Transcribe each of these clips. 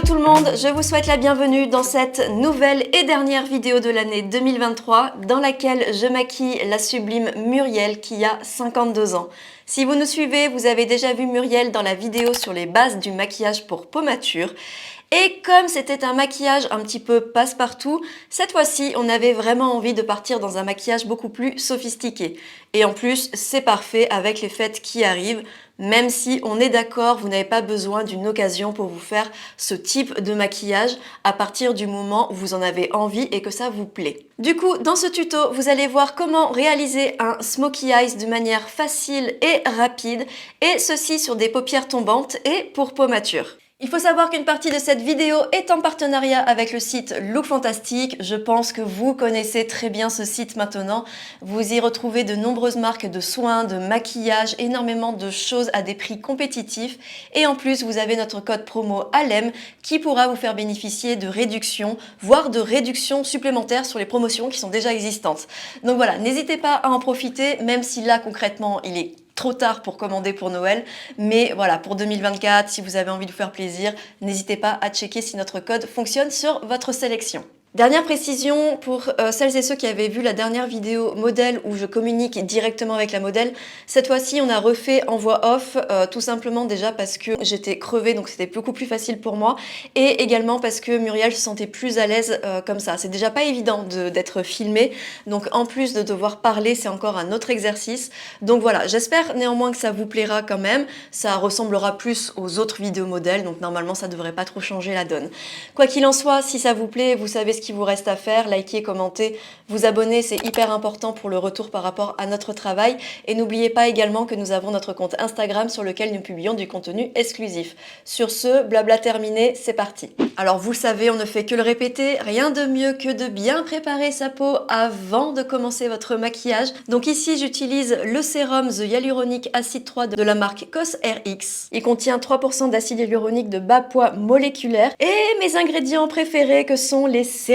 Hello tout le monde, je vous souhaite la bienvenue dans cette nouvelle et dernière vidéo de l'année 2023 dans laquelle je maquille la sublime Muriel qui a 52 ans. Si vous nous suivez, vous avez déjà vu Muriel dans la vidéo sur les bases du maquillage pour peau mature. Et comme c'était un maquillage un petit peu passe-partout, cette fois-ci, on avait vraiment envie de partir dans un maquillage beaucoup plus sophistiqué. Et en plus, c'est parfait avec les fêtes qui arrivent. Même si on est d'accord, vous n'avez pas besoin d'une occasion pour vous faire ce type de maquillage à partir du moment où vous en avez envie et que ça vous plaît. Du coup, dans ce tuto, vous allez voir comment réaliser un smokey eyes de manière facile et rapide, et ceci sur des paupières tombantes et pour peau mature. Il faut savoir qu'une partie de cette vidéo est en partenariat avec le site Look Fantastic. Je pense que vous connaissez très bien ce site maintenant. Vous y retrouvez de nombreuses marques de soins, de maquillage, énormément de choses à des prix compétitifs. Et en plus, vous avez notre code promo ALEM qui pourra vous faire bénéficier de réductions, voire de réductions supplémentaires sur les promotions qui sont déjà existantes. Donc voilà, n'hésitez pas à en profiter, même si là concrètement, il est trop tard pour commander pour Noël, mais voilà, pour 2024, si vous avez envie de vous faire plaisir, n'hésitez pas à checker si notre code fonctionne sur votre sélection. Dernière précision pour celles et ceux qui avaient vu la dernière vidéo modèle où je communique directement avec la modèle. Cette fois-ci, on a refait en voix off, tout simplement déjà parce que j'étais crevée, donc c'était beaucoup plus facile pour moi, et également parce que Muriel se sentait plus à l'aise comme ça. C'est déjà pas évident d'être filmée, donc en plus de devoir parler, c'est encore un autre exercice. Donc voilà, j'espère néanmoins que ça vous plaira quand même. Ça ressemblera plus aux autres vidéos modèles, donc normalement ça devrait pas trop changer la donne. Quoi qu'il en soit, si ça vous plaît, vous savez ce qu'il vous reste à faire, liker, commenter, vous abonner, c'est hyper important pour le retour par rapport à notre travail. Et n'oubliez pas également que nous avons notre compte Instagram sur lequel nous publions du contenu exclusif. Sur ce, blabla terminé, c'est parti. Alors vous le savez, on ne fait que le répéter, rien de mieux que de bien préparer sa peau avant de commencer votre maquillage. Donc ici, j'utilise le sérum The Hyaluronic Acid 3 de la marque COSRX. Il contient 3% d'acide hyaluronique de bas poids moléculaire et mes ingrédients préférés que sont les céramides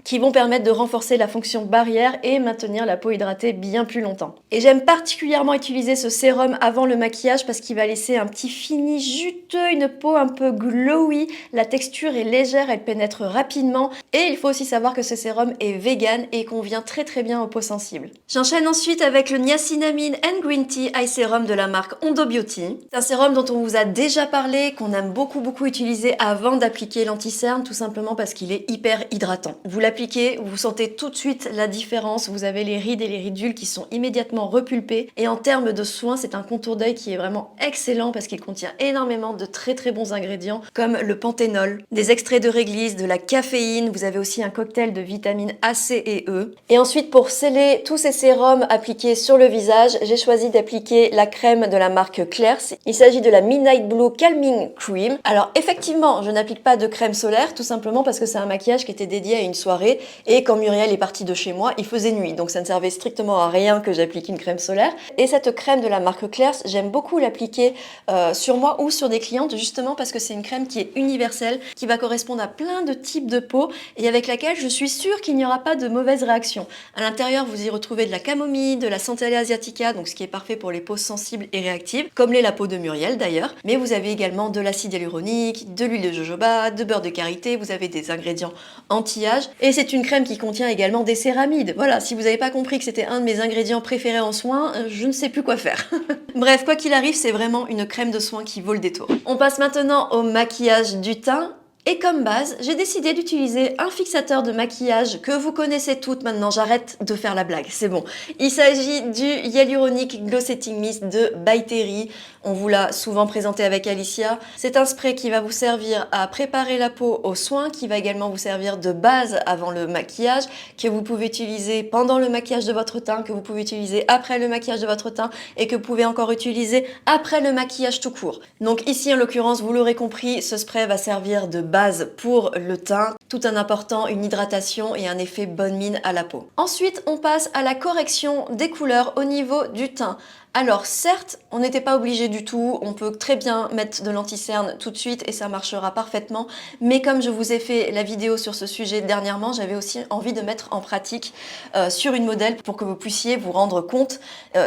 qui vont permettre de renforcer la fonction barrière et maintenir la peau hydratée bien plus longtemps. Et j'aime particulièrement utiliser ce sérum avant le maquillage parce qu'il va laisser un petit fini juteux, une peau un peu glowy, la texture est légère, elle pénètre rapidement et il faut aussi savoir que ce sérum est vegan et convient très bien aux peaux sensibles. J'enchaîne ensuite avec le Niacinamide and Green Tea Eye Serum de la marque Ondo Beauty. C'est un sérum dont on vous a déjà parlé, qu'on aime beaucoup utiliser avant d'appliquer l'anti-cerne, tout simplement parce qu'il est hyper hydratant. Vous l'appliquez, vous sentez tout de suite la différence, vous avez les rides et les ridules qui sont immédiatement repulpées et en termes de soins, c'est un contour d'œil qui est vraiment excellent parce qu'il contient énormément de très bons ingrédients comme le panthénol, des extraits de réglisse, de la caféine, vous avez aussi un cocktail de vitamines A, C et E. Et ensuite, pour sceller tous ces sérums appliqués sur le visage, j'ai choisi d'appliquer la crème de la marque Claire's. Il s'agit de la Midnight Blue Calming Cream. Alors effectivement, je n'applique pas de crème solaire, tout simplement parce que c'est un maquillage qui était dédié à une soirée et quand Muriel est partie de chez moi, il faisait nuit, donc ça ne servait strictement à rien que j'applique une crème solaire. Et cette crème de la marque Claire's, j'aime beaucoup l'appliquer sur moi ou sur des clientes, justement parce que c'est une crème qui est universelle, qui va correspondre à plein de types de peau et avec laquelle je suis sûre qu'il n'y aura pas de mauvaise réaction. À l'intérieur, vous y retrouvez de la camomille, de la Centella asiatica, donc ce qui est parfait pour les peaux sensibles et réactives, comme l'est la peau de Muriel d'ailleurs. Mais vous avez également de l'acide hyaluronique, de l'huile de jojoba, de beurre de karité, vous avez des ingrédients anti-âge et c'est une crème qui contient également des céramides. Voilà, si vous n'avez pas compris que c'était un de mes ingrédients préférés en soins, je ne sais plus quoi faire. Bref, quoi qu'il arrive, c'est vraiment une crème de soin qui vaut le détour. On passe maintenant au maquillage du teint. Et comme base, j'ai décidé d'utiliser un fixateur de maquillage que vous connaissez toutes maintenant, j'arrête de faire la blague, c'est bon. Il s'agit du Hyaluronic Glow Setting Mist de By Terry. On vous l'a souvent présenté avec Alicia. C'est un spray qui va vous servir à préparer la peau aux soins, qui va également vous servir de base avant le maquillage, que vous pouvez utiliser pendant le maquillage de votre teint, que vous pouvez utiliser après le maquillage de votre teint et que vous pouvez encore utiliser après le maquillage tout court. Donc ici, en l'occurrence, vous l'aurez compris, ce spray va servir de base pour le teint, tout en apportant une hydratation et un effet bonne mine à la peau. Ensuite, on passe à la correction des couleurs au niveau du teint. Alors certes, on n'était pas obligé du tout, on peut très bien mettre de l'anti-cerne tout de suite et ça marchera parfaitement, mais comme je vous ai fait la vidéo sur ce sujet dernièrement, j'avais aussi envie de mettre en pratique sur une modèle pour que vous puissiez vous rendre compte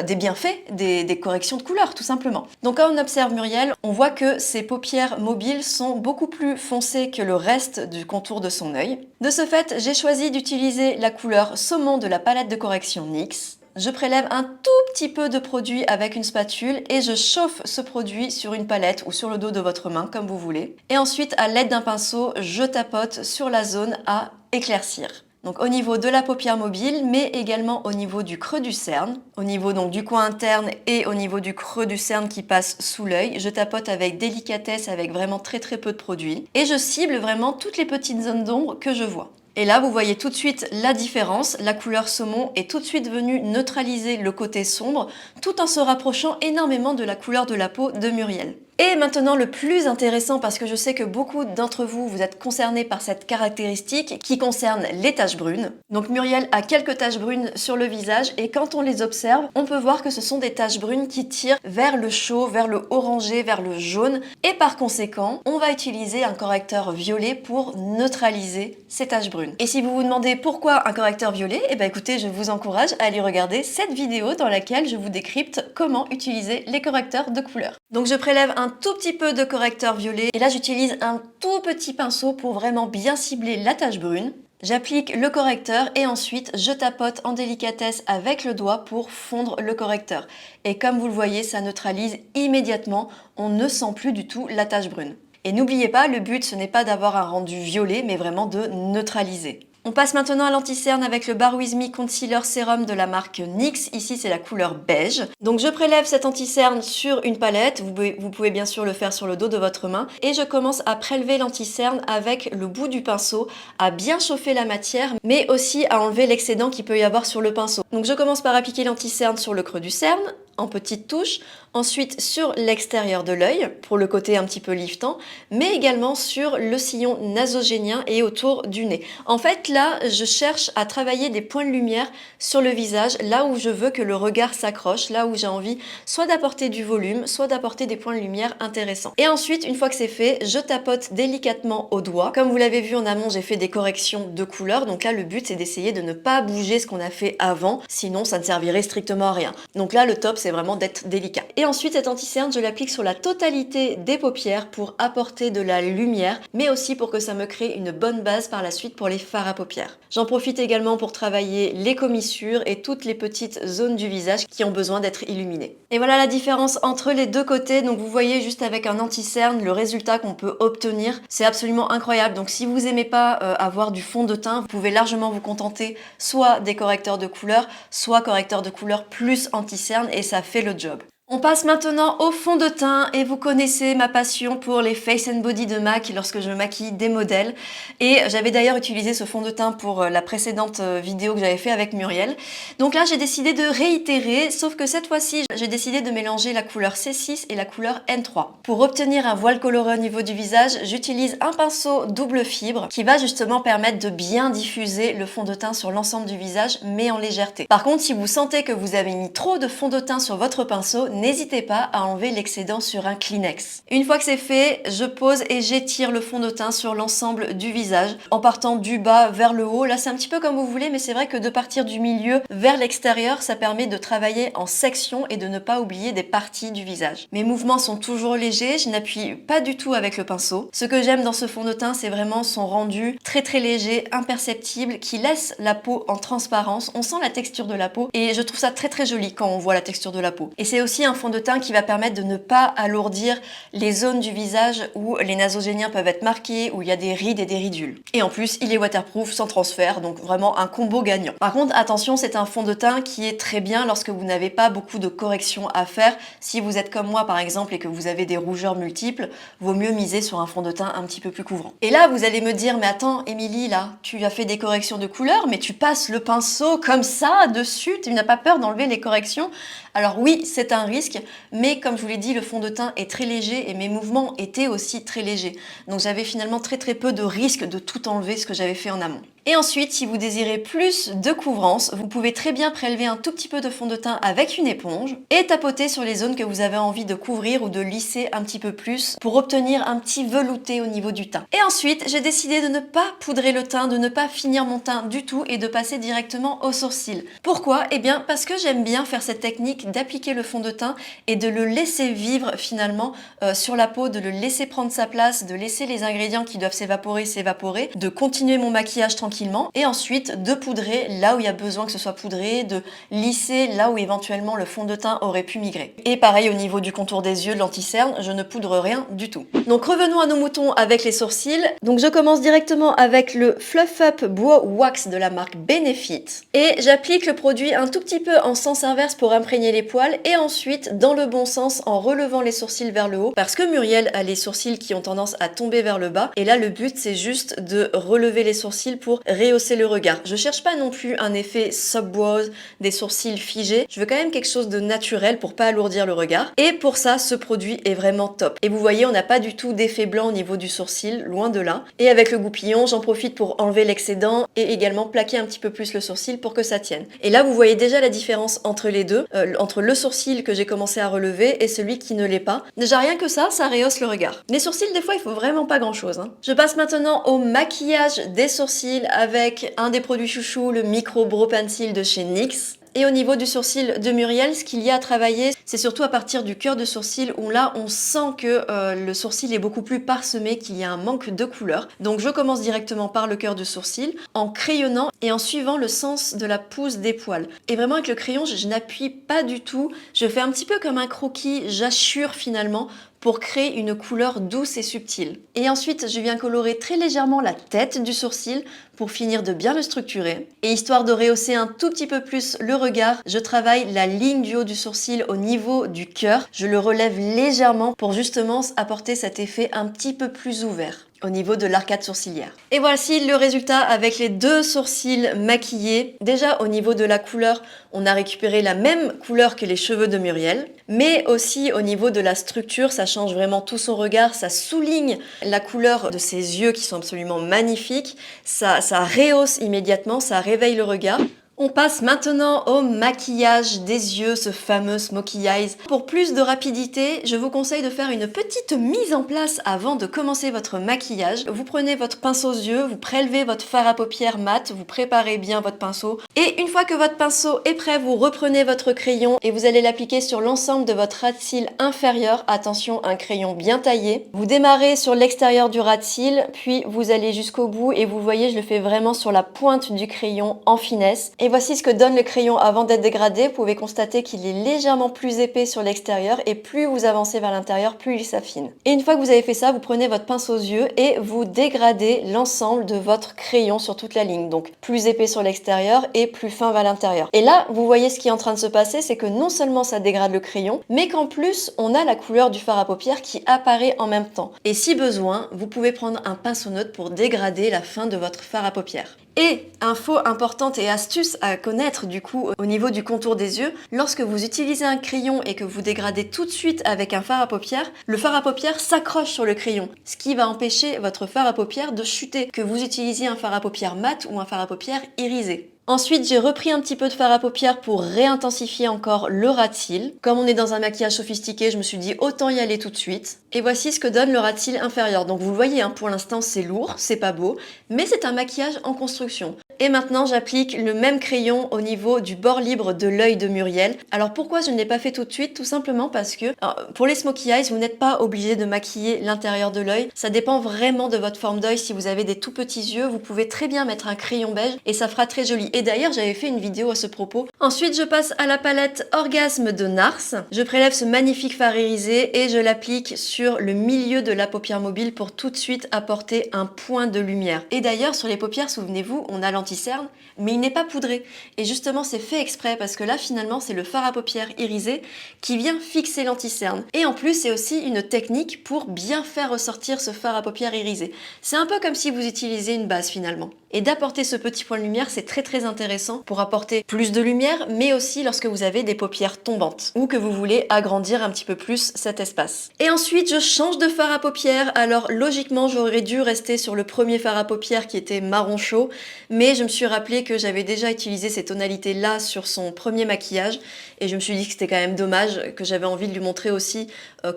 des bienfaits des corrections de couleurs tout simplement. Donc quand on observe Muriel, on voit que ses paupières mobiles sont beaucoup plus foncées foncé que le reste du contour de son œil. De ce fait, j'ai choisi d'utiliser la couleur saumon de la palette de correction NYX. Je prélève un tout petit peu de produit avec une spatule et je chauffe ce produit sur une palette ou sur le dos de votre main, comme vous voulez. Et ensuite, à l'aide d'un pinceau, je tapote sur la zone à éclaircir. Donc au niveau de la paupière mobile, mais également au niveau du creux du cerne, au niveau donc du coin interne et au niveau du creux du cerne qui passe sous l'œil. Je tapote avec délicatesse, avec vraiment très peu de produit. Et je cible vraiment toutes les petites zones d'ombre que je vois. Et là, vous voyez tout de suite la différence. La couleur saumon est tout de suite venue neutraliser le côté sombre, tout en se rapprochant énormément de la couleur de la peau de Muriel. Et maintenant le plus intéressant, parce que je sais que beaucoup d'entre vous, vous êtes concernés par cette caractéristique qui concerne les taches brunes. Donc Muriel a quelques taches brunes sur le visage et quand on les observe, on peut voir que ce sont des taches brunes qui tirent vers le chaud, vers le orangé, vers le jaune. Et par conséquent, on va utiliser un correcteur violet pour neutraliser ces taches brunes. Et si vous vous demandez pourquoi un correcteur violet, eh bien écoutez, je vous encourage à aller regarder cette vidéo dans laquelle je vous décrypte comment utiliser les correcteurs de couleur. Donc je prélève un tout petit peu de correcteur violet et là j'utilise un tout petit pinceau pour vraiment bien cibler la tache brune. J'applique le correcteur et ensuite je tapote en délicatesse avec le doigt pour fondre le correcteur. Et comme vous le voyez, ça neutralise immédiatement, on ne sent plus du tout la tache brune. Et n'oubliez pas, le but ce n'est pas d'avoir un rendu violet mais vraiment de neutraliser. On passe maintenant à l'anti-cerne avec le Bare With Me Concealer Sérum de la marque NYX. Ici, c'est la couleur beige. Donc, je prélève cet anti-cerne sur une palette. Vous pouvez bien sûr le faire sur le dos de votre main. Et je commence à prélever l'anti-cerne avec le bout du pinceau, à bien chauffer la matière, mais aussi à enlever l'excédent qu'il peut y avoir sur le pinceau. Donc, je commence par appliquer l'anti-cerne sur le creux du cerne, en petites touches, ensuite sur l'extérieur de l'œil pour le côté un petit peu liftant, mais également sur le sillon nasogénien et autour du nez. En fait, là, je cherche à travailler des points de lumière sur le visage, là où je veux que le regard s'accroche, là où j'ai envie soit d'apporter du volume, soit d'apporter des points de lumière intéressants. Et ensuite, une fois que c'est fait, je tapote délicatement au doigt. Comme vous l'avez vu en amont, j'ai fait des corrections de couleur, donc là, le but, c'est d'essayer de ne pas bouger ce qu'on a fait avant, sinon ça ne servirait strictement à rien. Donc là, le top, c'est vraiment d'être délicat. Et ensuite, cet anti-cerne, je l'applique sur la totalité des paupières pour apporter de la lumière, mais aussi pour que ça me crée une bonne base par la suite pour les fards à paupières. J'en profite également pour travailler les commissures et toutes les petites zones du visage qui ont besoin d'être illuminées. Et voilà la différence entre les deux côtés. Donc vous voyez juste avec un anti-cerne, le résultat qu'on peut obtenir, c'est absolument incroyable. Donc si vous aimez pas avoir du fond de teint, vous pouvez largement vous contenter soit des correcteurs de couleur, soit correcteurs de couleur plus anti-cerne et ça fait le job. On passe maintenant au fond de teint et vous connaissez ma passion pour les Face and Body de MAC lorsque je maquille des modèles. Et j'avais d'ailleurs utilisé ce fond de teint pour la précédente vidéo que j'avais fait avec Muriel. Donc là, j'ai décidé de réitérer, sauf que cette fois-ci, j'ai décidé de mélanger la couleur C6 et la couleur N3. Pour obtenir un voile coloré au niveau du visage, j'utilise un pinceau double fibre qui va justement permettre de bien diffuser le fond de teint sur l'ensemble du visage, mais en légèreté. Par contre, si vous sentez que vous avez mis trop de fond de teint sur votre pinceau, n'hésitez pas à enlever l'excédent sur un Kleenex. Une fois que c'est fait, je pose et j'étire le fond de teint sur l'ensemble du visage en partant du bas vers le haut. Là, c'est un petit peu comme vous voulez, mais c'est vrai que de partir du milieu vers l'extérieur, ça permet de travailler en section et de ne pas oublier des parties du visage. Mes mouvements sont toujours légers, je n'appuie pas du tout avec le pinceau. Ce que j'aime dans ce fond de teint, c'est vraiment son rendu très léger, imperceptible, qui laisse la peau en transparence. On sent la texture de la peau et je trouve ça très joli quand on voit la texture de la peau. Et c'est aussi un fond de teint qui va permettre de ne pas alourdir les zones du visage où les nasogéniens peuvent être marqués, où il y a des rides et des ridules. Et en plus, il est waterproof sans transfert, donc vraiment un combo gagnant. Par contre, attention, c'est un fond de teint qui est très bien lorsque vous n'avez pas beaucoup de corrections à faire. Si vous êtes comme moi par exemple et que vous avez des rougeurs multiples, vaut mieux miser sur un fond de teint un petit peu plus couvrant. Et là, vous allez me dire, mais attends, Émilie, là, tu as fait des corrections de couleur, mais tu passes le pinceau comme ça dessus, tu n'as pas peur d'enlever les corrections? Alors oui, c'est un risque, mais comme je vous l'ai dit, le fond de teint est très léger et mes mouvements étaient aussi très légers. Donc j'avais finalement très peu de risque de tout enlever ce que j'avais fait en amont. Et ensuite, si vous désirez plus de couvrance, vous pouvez très bien prélever un tout petit peu de fond de teint avec une éponge et tapoter sur les zones que vous avez envie de couvrir ou de lisser un petit peu plus pour obtenir un petit velouté au niveau du teint. Et ensuite, j'ai décidé de ne pas poudrer le teint, de ne pas finir mon teint du tout et de passer directement aux sourcils. Pourquoi? Eh bien parce que j'aime bien faire cette technique d'appliquer le fond de teint et de le laisser vivre finalement sur la peau, de le laisser prendre sa place, de laisser les ingrédients qui doivent s'évaporer, de continuer mon maquillage tranquillement et ensuite de poudrer là où il y a besoin que ce soit poudré, de lisser là où éventuellement le fond de teint aurait pu migrer. Et pareil au niveau du contour des yeux, de l'anti-cerne, je ne poudre rien du tout. Donc revenons à nos moutons avec les sourcils. Donc je commence directement avec le Fluff Up Brow Wax de la marque Benefit et j'applique le produit un tout petit peu en sens inverse pour imprégner les poils et ensuite dans le bon sens en relevant les sourcils vers le haut parce que Muriel a les sourcils qui ont tendance à tomber vers le bas et là le but c'est juste de relever les sourcils pour rehausser le regard. Je cherche pas non plus un effet sub-brows, des sourcils figés, je veux quand même quelque chose de naturel pour pas alourdir le regard et pour ça ce produit est vraiment top. Et vous voyez on n'a pas du tout d'effet blanc au niveau du sourcil, loin de là. Et avec le goupillon j'en profite pour enlever l'excédent et également plaquer un petit peu plus le sourcil pour que ça tienne. Et là vous voyez déjà la différence entre les deux, entre le sourcil que j'ai commencé à relever et celui qui ne l'est pas. Déjà rien que ça rehausse le regard. Les sourcils des fois il faut vraiment pas grand chose. Je passe maintenant au maquillage des sourcils avec un des produits chouchou, le Micro Brow Pencil de chez NYX. Et au niveau du sourcil de Muriel, ce qu'il y a à travailler, c'est surtout à partir du cœur de sourcil où là on sent que le sourcil est beaucoup plus parsemé, qu'il y a un manque de couleur. Donc je commence directement par le cœur de sourcil en crayonnant et en suivant le sens de la pousse des poils. Et vraiment avec le crayon, je n'appuie pas du tout, je fais un petit peu comme un croquis, j'assure finalement pour créer une couleur douce et subtile. Et ensuite, je viens colorer très légèrement la tête du sourcil pour finir de bien le structurer. Et histoire de rehausser un tout petit peu plus le regard, je travaille la ligne du haut du sourcil au niveau du cœur. Je le relève légèrement pour justement apporter cet effet un petit peu plus ouvert au niveau de l'arcade sourcilière. Et voici le résultat avec les deux sourcils maquillés. Déjà au niveau de la couleur, on a récupéré la même couleur que les cheveux de Muriel, mais aussi au niveau de la structure, ça change vraiment tout son regard, ça souligne la couleur de ses yeux qui sont absolument magnifiques, ça rehausse immédiatement, ça réveille le regard. On passe maintenant au maquillage des yeux, ce fameux smokey eyes. Pour plus de rapidité, je vous conseille de faire une petite mise en place avant de commencer votre maquillage. Vous prenez votre pinceau aux yeux, vous prélevez votre fard à paupières mat, vous préparez bien votre pinceau. Et une fois que votre pinceau est prêt, vous reprenez votre crayon et vous allez l'appliquer sur l'ensemble de votre ras de cils inférieur. Attention, un crayon bien taillé. Vous démarrez sur l'extérieur du ras de cils, puis vous allez jusqu'au bout et vous voyez, je le fais vraiment sur la pointe du crayon en finesse. Et voici ce que donne le crayon avant d'être dégradé. Vous pouvez constater qu'il est légèrement plus épais sur l'extérieur et plus vous avancez vers l'intérieur, plus il s'affine. Et une fois que vous avez fait ça, vous prenez votre pince aux yeux et vous dégradez l'ensemble de votre crayon sur toute la ligne. Donc plus épais sur l'extérieur et plus fin vers l'intérieur. Et là, vous voyez ce qui est en train de se passer, c'est que non seulement ça dégrade le crayon, mais qu'en plus, on a la couleur du fard à paupières qui apparaît en même temps. Et si besoin, vous pouvez prendre un pinceau neutre pour dégrader la fin de votre fard à paupières. Et info importante et astuce à connaître du coup au niveau du contour des yeux, lorsque vous utilisez un crayon et que vous dégradez tout de suite avec un fard à paupières, le fard à paupières s'accroche sur le crayon, ce qui va empêcher votre fard à paupières de chuter, que vous utilisiez un fard à paupières mat ou un fard à paupières irisé. Ensuite, j'ai repris un petit peu de fard à paupières pour réintensifier encore le ras de cils. Comme on est dans un maquillage sophistiqué, je me suis dit autant y aller tout de suite. Et voici ce que donne le ras de cils inférieur. Donc vous le voyez, pour l'instant c'est lourd, c'est pas beau, mais c'est un maquillage en construction. Et maintenant j'applique le même crayon au niveau du bord libre de l'œil de Muriel. Alors pourquoi je ne l'ai pas fait tout de suite? Tout simplement parce que pour les smokey eyes, vous n'êtes pas obligé de maquiller l'intérieur de l'œil. Ça dépend vraiment de votre forme d'œil. Si vous avez des tout petits yeux, vous pouvez très bien mettre un crayon beige et ça fera très joli. Et d'ailleurs j'avais fait une vidéo à ce propos. Ensuite je passe à la palette Orgasme de NARS. Je prélève ce magnifique fard irisé et je l'applique sur le milieu de la paupière mobile pour tout de suite apporter un point de lumière. Et d'ailleurs sur les paupières, souvenez-vous, on a l'anti-cerne, mais il n'est pas poudré. Et justement c'est fait exprès parce que là finalement c'est le fard à paupières irisé qui vient fixer l'anti-cerne. Et en plus c'est aussi une technique pour bien faire ressortir ce fard à paupières irisé. C'est un peu comme si vous utilisiez une base finalement. Et d'apporter ce petit point de lumière, c'est très intéressant pour apporter plus de lumière, mais aussi lorsque vous avez des paupières tombantes ou que vous voulez agrandir un petit peu plus cet espace. Et ensuite, je change de fard à paupières. Alors logiquement, j'aurais dû rester sur le premier fard à paupières qui était marron chaud, mais je me suis rappelé que j'avais déjà utilisé ces tonalités-là sur son premier maquillage et je me suis dit que c'était quand même dommage, que j'avais envie de lui montrer aussi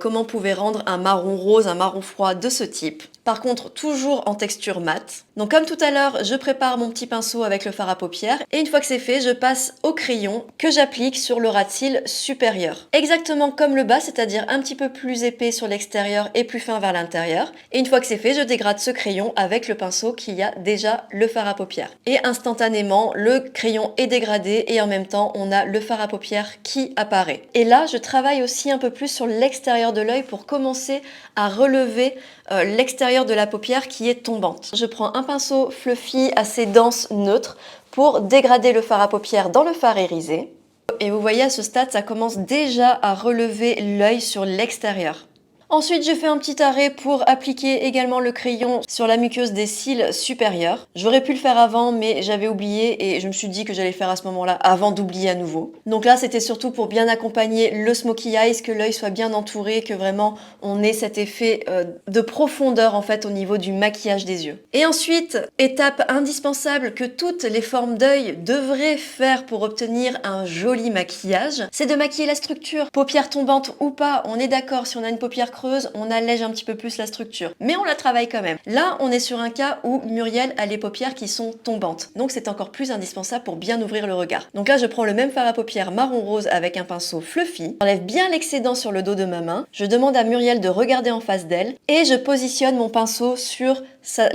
comment on pouvait rendre un marron rose, un marron froid de ce type. Par contre, toujours en texture mate. Donc comme tout à l'heure, je prépare mon petit pinceau avec le fard à paupières et une fois que c'est fait, je passe au crayon que j'applique sur le ras de cils supérieur. Exactement comme le bas, c'est-à-dire un petit peu plus épais sur l'extérieur et plus fin vers l'intérieur. Et une fois que c'est fait, je dégrade ce crayon avec le pinceau qui a déjà le fard à paupières. Et instantanément, le crayon est dégradé et en même temps, on a le fard à paupières qui apparaît. Et là, je travaille aussi un peu plus sur l'extérieur de l'œil pour commencer à relever l'extérieur de la paupière qui est tombante. Je prends un pinceau fluffy assez dense, neutre, pour dégrader le fard à paupières dans le fard irisé. Et vous voyez à ce stade, ça commence déjà à relever l'œil sur l'extérieur. Ensuite, j'ai fait un petit arrêt pour appliquer également le crayon sur la muqueuse des cils supérieurs. J'aurais pu le faire avant, mais j'avais oublié et je me suis dit que j'allais faire à ce moment-là avant d'oublier à nouveau. Donc là, c'était surtout pour bien accompagner le smokey eyes, que l'œil soit bien entouré, que vraiment on ait cet effet de profondeur en fait au niveau du maquillage des yeux. Et ensuite, étape indispensable que toutes les formes d'œil devraient faire pour obtenir un joli maquillage, c'est de maquiller la structure. Paupières tombantes ou pas, on est d'accord, si on a une paupière creuse, on allège un petit peu plus la structure, mais on la travaille quand même. Là, on est sur un cas où Muriel a les paupières qui sont tombantes, donc c'est encore plus indispensable pour bien ouvrir le regard. Donc là, je prends le même fard à paupières marron rose avec un pinceau fluffy, j'enlève bien l'excédent sur le dos de ma main, je demande à Muriel de regarder en face d'elle, et je positionne mon pinceau sur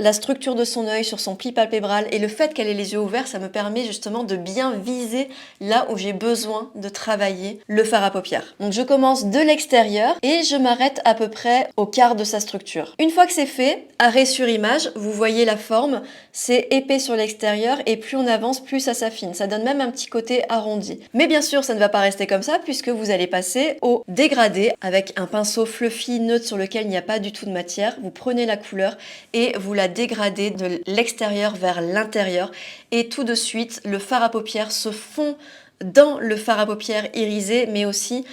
la structure de son œil, sur son pli palpébral, et le fait qu'elle ait les yeux ouverts, ça me permet justement de bien viser là où j'ai besoin de travailler le fard à paupières. Donc je commence de l'extérieur et je m'arrête à peu près au quart de sa structure. Une fois que c'est fait, arrêt sur image, vous voyez la forme, c'est épais sur l'extérieur et plus on avance, plus ça s'affine. Ça donne même un petit côté arrondi. Mais bien sûr, ça ne va pas rester comme ça puisque vous allez passer au dégradé avec un pinceau fluffy neutre sur lequel il n'y a pas du tout de matière. Vous prenez la couleur et vous la dégradez de l'extérieur vers l'intérieur et tout de suite, le fard à paupières se fond dans le fard à paupières irisé, mais aussi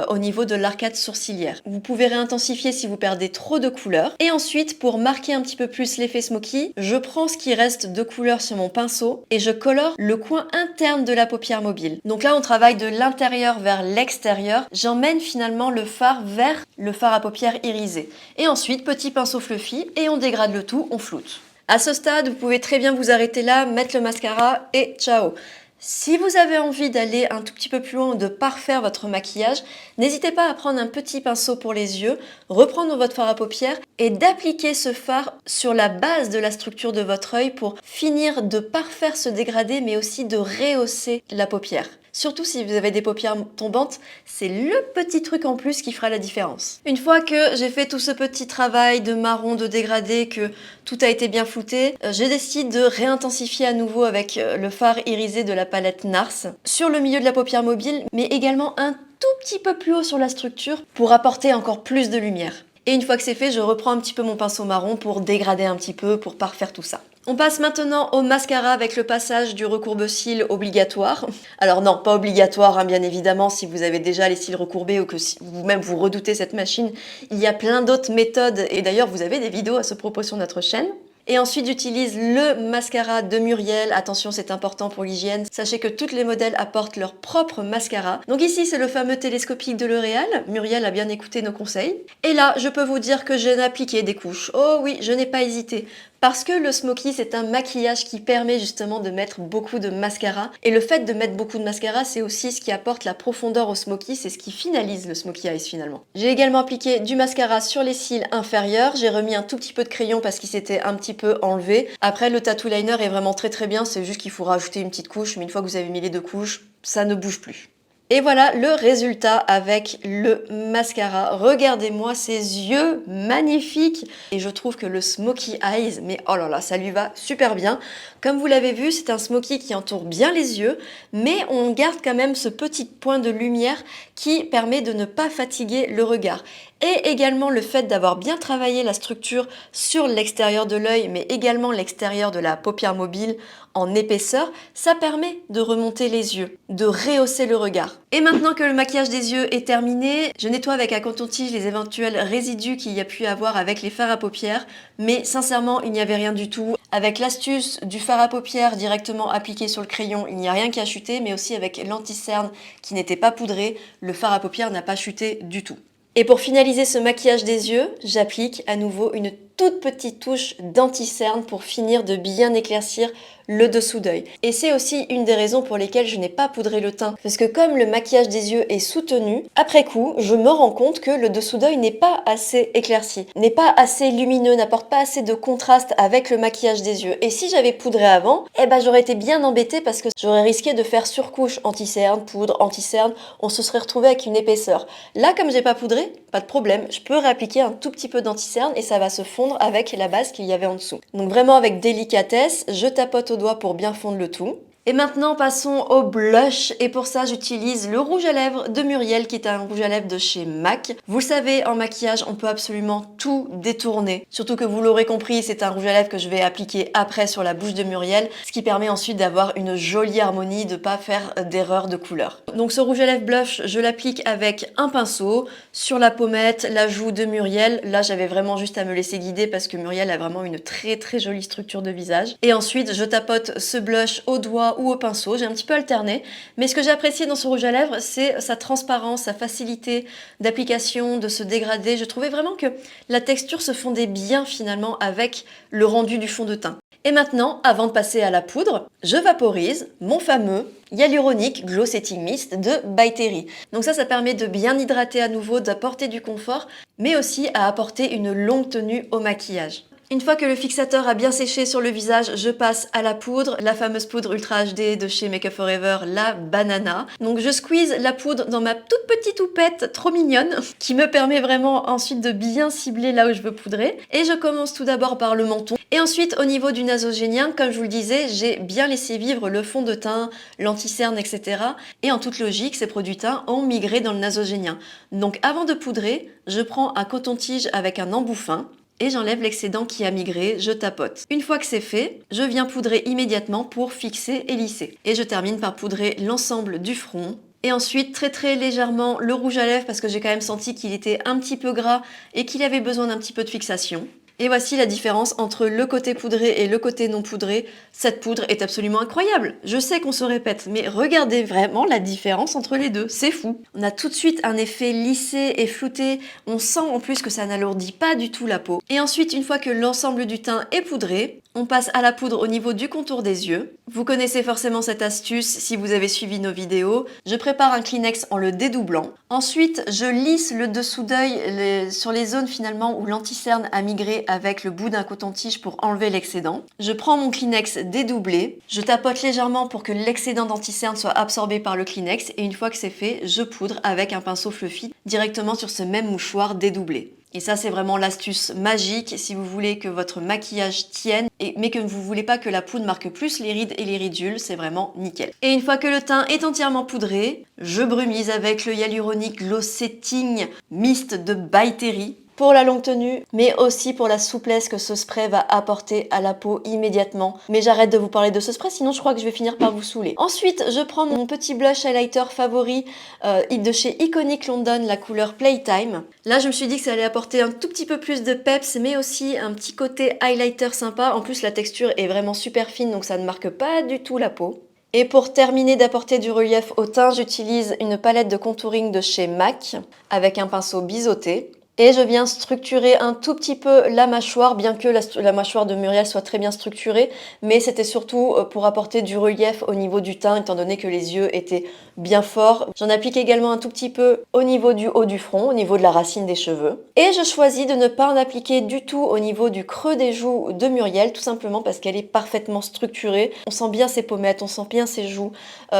au niveau de l'arcade sourcilière. Vous pouvez réintensifier si vous perdez trop de couleurs. Et ensuite, pour marquer un petit peu plus l'effet smoky, je prends ce qui reste de couleur sur mon pinceau et je colore le coin interne de la paupière mobile. Donc là, on travaille de l'intérieur vers l'extérieur. J'emmène finalement le fard vers le fard à paupières irisé. Et ensuite, petit pinceau fluffy et on dégrade le tout, on floute. À ce stade, vous pouvez très bien vous arrêter là, mettre le mascara et ciao! Si vous avez envie d'aller un tout petit peu plus loin ou de parfaire votre maquillage, n'hésitez pas à prendre un petit pinceau pour les yeux, reprendre votre fard à paupières et d'appliquer ce fard sur la base de la structure de votre œil pour finir de parfaire ce dégradé mais aussi de rehausser la paupière. Surtout si vous avez des paupières tombantes, c'est le petit truc en plus qui fera la différence. Une fois que j'ai fait tout ce petit travail de marron, de dégradé, que tout a été bien flouté, je décide de réintensifier à nouveau avec le fard irisé de la palette NARS sur le milieu de la paupière mobile, mais également un tout petit peu plus haut sur la structure pour apporter encore plus de lumière. Et une fois que c'est fait, je reprends un petit peu mon pinceau marron pour dégrader un petit peu, pour parfaire tout ça. On passe maintenant au mascara avec le passage du recourbe-cils obligatoire. Alors non, pas obligatoire, hein, bien évidemment, si vous avez déjà les cils recourbés ou que si vous-même vous redoutez cette machine, il y a plein d'autres méthodes et d'ailleurs vous avez des vidéos à ce propos sur notre chaîne. Et ensuite, j'utilise le mascara de Muriel. Attention, c'est important pour l'hygiène. Sachez que toutes les modèles apportent leur propre mascara. Donc ici, c'est le fameux télescopique de L'Oréal. Muriel a bien écouté nos conseils. Et là, je peux vous dire que j'ai appliqué des couches. Oh oui, je n'ai pas hésité. Parce que le smoky, c'est un maquillage qui permet justement de mettre beaucoup de mascara. Et le fait de mettre beaucoup de mascara, c'est aussi ce qui apporte la profondeur au smoky. C'est ce qui finalise le smoky eyes finalement. J'ai également appliqué du mascara sur les cils inférieurs. J'ai remis un tout petit peu de crayon parce qu'il s'était un petit peu enlevé. Après, le tattoo liner est vraiment très bien. C'est juste qu'il faut rajouter une petite couche. Mais une fois que vous avez mis les deux couches, ça ne bouge plus. Et voilà le résultat avec le mascara. Regardez-moi ces yeux magnifiques. Et je trouve que le smoky eyes, mais oh là là, ça lui va super bien. Comme vous l'avez vu, c'est un smoky qui entoure bien les yeux, mais on garde quand même ce petit point de lumière qui permet de ne pas fatiguer le regard. Et également le fait d'avoir bien travaillé la structure sur l'extérieur de l'œil, mais également l'extérieur de la paupière mobile en épaisseur, ça permet de remonter les yeux, de rehausser le regard. Et maintenant que le maquillage des yeux est terminé, je nettoie avec un coton-tige les éventuels résidus qu'il y a pu avoir avec les fards à paupières, mais sincèrement, il n'y avait rien du tout. Avec l'astuce du fard à paupières directement appliqué sur le crayon, il n'y a rien qui a chuté, mais aussi avec l'anti-cerne qui n'était pas poudré, le fard à paupières n'a pas chuté du tout. Et pour finaliser ce maquillage des yeux, j'applique à nouveau une toute petite touche d'anti-cerne pour finir de bien éclaircir le dessous d'œil. Et c'est aussi une des raisons pour lesquelles je n'ai pas poudré le teint. Parce que comme le maquillage des yeux est soutenu, après coup, je me rends compte que le dessous d'œil n'est pas assez éclairci, n'est pas assez lumineux, n'apporte pas assez de contraste avec le maquillage des yeux. Et si j'avais poudré avant, eh ben j'aurais été bien embêtée parce que j'aurais risqué de faire surcouche anti-cerne, poudre, anti-cerne, on se serait retrouvé avec une épaisseur. Là, comme j'ai pas poudré, pas de problème, je peux réappliquer un tout petit peu d'anti-cerne et ça va se fondre avec la base qu'il y avait en dessous. Donc vraiment avec délicatesse, je tapote au doigt pour bien fondre le tout. Et maintenant passons au blush et pour ça j'utilise le rouge à lèvres de Muriel qui est un rouge à lèvres de chez MAC. Vous le savez, en maquillage on peut absolument tout détourner. Surtout que vous l'aurez compris, c'est un rouge à lèvres que je vais appliquer après sur la bouche de Muriel, ce qui permet ensuite d'avoir une jolie harmonie, de pas faire d'erreur de couleur. Donc ce rouge à lèvres blush, je l'applique avec un pinceau sur la pommette, la joue de Muriel. Là j'avais vraiment juste à me laisser guider parce que Muriel a vraiment une très jolie structure de visage. Et ensuite je tapote ce blush au doigt ou au pinceau, j'ai un petit peu alterné, mais ce que j'ai apprécié dans ce rouge à lèvres, c'est sa transparence, sa facilité d'application, de se dégrader. Je trouvais vraiment que la texture se fondait bien finalement avec le rendu du fond de teint. Et maintenant, avant de passer à la poudre, je vaporise mon fameux Hyaluronic Glow Setting Mist de By Terry. Donc ça permet de bien hydrater à nouveau, d'apporter du confort, mais aussi à apporter une longue tenue au maquillage. Une fois que le fixateur a bien séché sur le visage, je passe à la poudre, la fameuse poudre Ultra HD de chez Make Up For Ever, la banana. Donc je squeeze la poudre dans ma toute petite houppette trop mignonne, qui me permet vraiment ensuite de bien cibler là où je veux poudrer. Et je commence tout d'abord par le menton. Et ensuite au niveau du nasogénien, comme je vous le disais, j'ai bien laissé vivre le fond de teint, l'anti-cerne, etc. Et en toute logique, ces produits teints ont migré dans le nasogénien. Donc avant de poudrer, je prends un coton-tige avec un embout fin, et j'enlève l'excédent qui a migré, je tapote. Une fois que c'est fait, je viens poudrer immédiatement pour fixer et lisser. Et je termine par poudrer l'ensemble du front. Et ensuite, très légèrement, le rouge à lèvres parce que j'ai quand même senti qu'il était un petit peu gras et qu'il avait besoin d'un petit peu de fixation. Et voici la différence entre le côté poudré et le côté non poudré. Cette poudre est absolument incroyable. Je sais qu'on se répète, mais regardez vraiment la différence entre les deux. C'est fou. On a tout de suite un effet lissé et flouté. On sent en plus que ça n'alourdit pas du tout la peau. Et ensuite, une fois que l'ensemble du teint est poudré, on passe à la poudre au niveau du contour des yeux. Vous connaissez forcément cette astuce si vous avez suivi nos vidéos. Je prépare un Kleenex en le dédoublant. Ensuite, je lisse le dessous d'œil sur les zones finalement où l'anti-cerne a migré avec le bout d'un coton-tige pour enlever l'excédent. Je prends mon Kleenex dédoublé. Je tapote légèrement pour que l'excédent d'anti-cerne soit absorbé par le Kleenex. Et une fois que c'est fait, je poudre avec un pinceau fluffy directement sur ce même mouchoir dédoublé. Et ça, c'est vraiment l'astuce magique si vous voulez que votre maquillage tienne, mais que vous voulez pas que la poudre marque plus les rides et les ridules, c'est vraiment nickel. Et une fois que le teint est entièrement poudré, je brumise avec le Hyaluronic Glow Setting Mist de By Terry pour la longue tenue, mais aussi pour la souplesse que ce spray va apporter à la peau immédiatement. Mais j'arrête de vous parler de ce spray, sinon je crois que je vais finir par vous saouler. Ensuite, je prends mon petit blush highlighter favori de chez Iconic London, la couleur Playtime. Là, je me suis dit que ça allait apporter un tout petit peu plus de peps, mais aussi un petit côté highlighter sympa. En plus, la texture est vraiment super fine, donc ça ne marque pas du tout la peau. Et pour terminer d'apporter du relief au teint, j'utilise une palette de contouring de chez MAC avec un pinceau biseauté. Et je viens structurer un tout petit peu la mâchoire, bien que la mâchoire de Muriel soit très bien structurée, mais c'était surtout pour apporter du relief au niveau du teint, étant donné que les yeux étaient bien fort. J'en applique également un tout petit peu au niveau du haut du front, au niveau de la racine des cheveux. Et je choisis de ne pas en appliquer du tout au niveau du creux des joues de Muriel, tout simplement parce qu'elle est parfaitement structurée. On sent bien ses pommettes, on sent bien ses joues.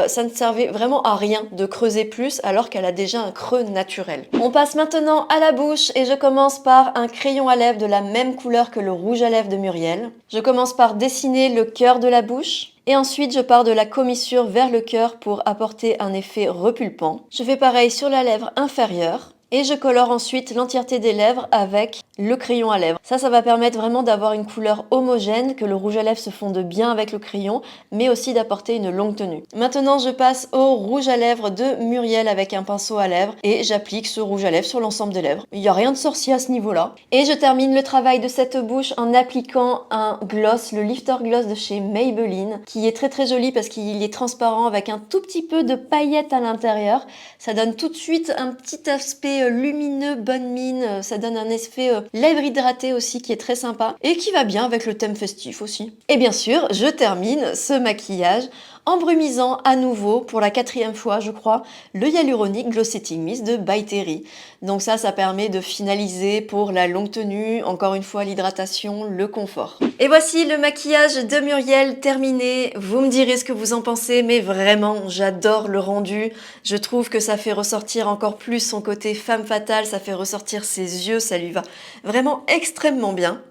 Ça ne servait vraiment à rien de creuser plus alors qu'elle a déjà un creux naturel. On passe maintenant à la bouche et je commence par un crayon à lèvres de la même couleur que le rouge à lèvres de Muriel. Je commence par dessiner le cœur de la bouche. Et ensuite, je pars de la commissure vers le cœur pour apporter un effet repulpant. Je fais pareil sur la lèvre inférieure. Et je colore ensuite l'entièreté des lèvres avec le crayon à lèvres. Ça va permettre vraiment d'avoir une couleur homogène, que le rouge à lèvres se fonde bien avec le crayon, mais aussi d'apporter une longue tenue. Maintenant, je passe au rouge à lèvres de Muriel avec un pinceau à lèvres et j'applique ce rouge à lèvres sur l'ensemble des lèvres. Il n'y a rien de sorcier à ce niveau-là. Et je termine le travail de cette bouche en appliquant un gloss, le Lifter Gloss de chez Maybelline, qui est très très joli parce qu'il est transparent avec un tout petit peu de paillettes à l'intérieur. Ça donne tout de suite un petit aspect lumineux, bonne mine, ça donne un effet lèvres hydratées aussi qui est très sympa et qui va bien avec le thème festif aussi. Et bien sûr, je termine ce maquillage en brumisant à nouveau, pour la 4e fois je crois, le Hyaluronic Glow Setting Mist de By Terry. Donc ça permet de finaliser pour la longue tenue, encore une fois l'hydratation, le confort. Et voici le maquillage de Muriel terminé. Vous me direz ce que vous en pensez, mais vraiment j'adore le rendu. Je trouve que ça fait ressortir encore plus son côté femme fatale, ça fait ressortir ses yeux, ça lui va vraiment extrêmement bien.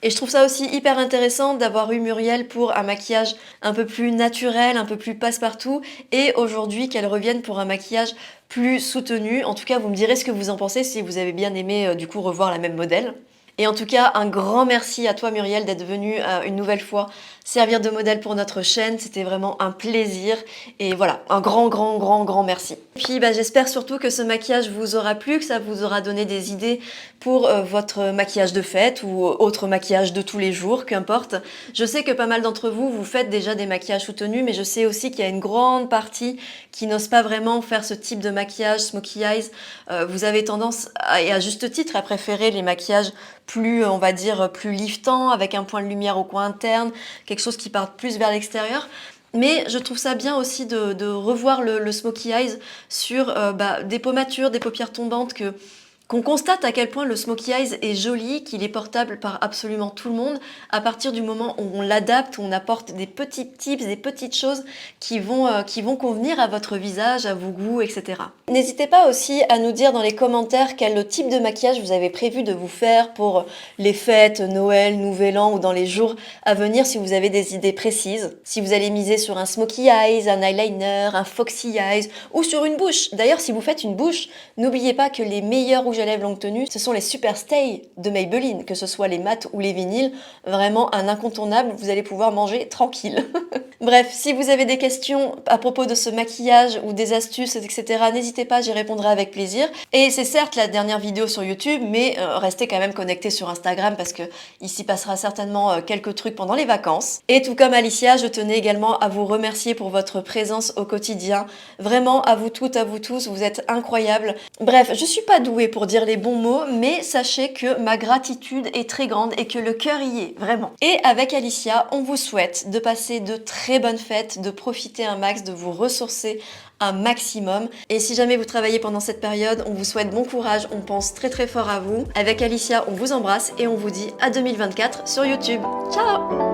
Et je trouve ça aussi hyper intéressant d'avoir eu Muriel pour un maquillage un peu plus naturel, un peu plus passe-partout, et aujourd'hui qu'elle revienne pour un maquillage plus soutenu. En tout cas, vous me direz ce que vous en pensez, si vous avez bien aimé du coup revoir la même modèle. Et en tout cas, un grand merci à toi Muriel d'être venue une nouvelle fois servir de modèle pour notre chaîne. C'était vraiment un plaisir. Et voilà, un grand merci. Puis j'espère surtout que ce maquillage vous aura plu, que ça vous aura donné des idées pour votre maquillage de fête ou autre maquillage de tous les jours, qu'importe. Je sais que pas mal d'entre vous, vous faites déjà des maquillages soutenus, mais je sais aussi qu'il y a une grande partie qui n'ose pas vraiment faire ce type de maquillage, smokey eyes. Vous avez tendance, et à juste titre, à préférer les maquillages plus, on va dire, plus liftants, avec un point de lumière au coin interne, quelque chose qui part plus vers l'extérieur. Mais je trouve ça bien aussi de revoir le smokey eyes sur des pommatures, des paupières tombantes qu'on constate à quel point le smokey eyes est joli, qu'il est portable par absolument tout le monde, à partir du moment où on l'adapte, où on apporte des petits tips, des petites choses qui vont convenir à votre visage, à vos goûts, etc. N'hésitez pas aussi à nous dire dans les commentaires quel type de maquillage vous avez prévu de vous faire pour les fêtes, Noël, Nouvel An ou dans les jours à venir, si vous avez des idées précises. Si vous allez miser sur un smokey eyes, un eyeliner, un foxy eyes ou sur une bouche. D'ailleurs, si vous faites une bouche, n'oubliez pas que les meilleurs rouges à lèvres longue tenue, ce sont les Super Stay de Maybelline, que ce soit les mat ou les vinyles, vraiment un incontournable, vous allez pouvoir manger tranquille. Bref, si vous avez des questions à propos de ce maquillage ou des astuces, etc., n'hésitez pas, j'y répondrai avec plaisir. Et c'est certes la dernière vidéo sur YouTube, mais restez quand même connectés sur Instagram parce que ici passera certainement quelques trucs pendant les vacances. Et tout comme Alicia, je tenais également à vous remercier pour votre présence au quotidien. Vraiment, à vous toutes, à vous tous, vous êtes incroyables. Bref, je suis pas douée pour dire les bons mots, mais sachez que ma gratitude est très grande et que le cœur y est, vraiment. Et avec Alicia, on vous souhaite de passer de très bonnes fêtes, de profiter un max, de vous ressourcer un maximum. Et si jamais vous travaillez pendant cette période, on vous souhaite bon courage, on pense très très fort à vous. Avec Alicia, on vous embrasse et on vous dit à 2024 sur YouTube. Ciao!